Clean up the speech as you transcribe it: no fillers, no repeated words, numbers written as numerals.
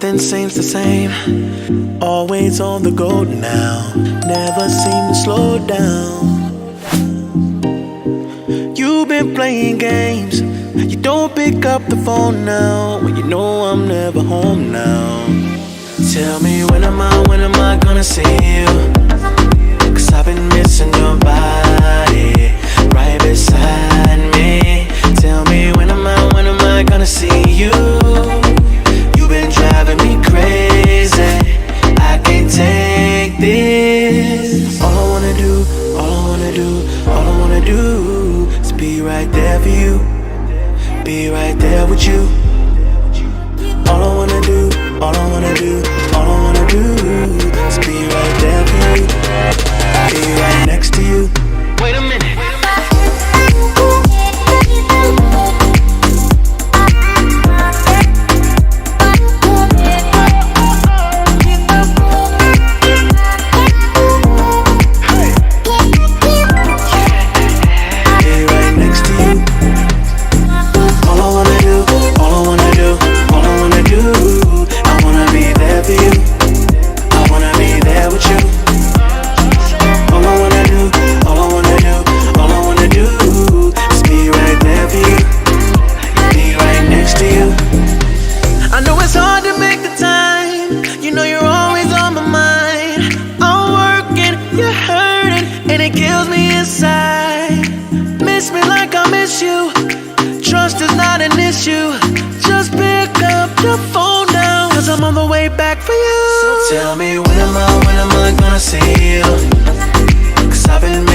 Nothing seems the same. Always on the go now. Never seem to slow down. You've been playing games. You don't pick up the phone now when you know I'm never home now. Tell me when am I gonna see you? 'Cause I've been missing your body right beside me. Tell me when am I gonna see you? You've been driving me crazy. I can't take this. All I wanna do is be right there for you. Be right there with you. All I wanna do is be right there for you. Be right next to you. Wait a minute. It kills me inside. Miss me like I miss you. Trust is not an issue. Just pick up the phone now, 'cause I'm on the way back for you. So tell me when am I gonna see you? 'Cause I've been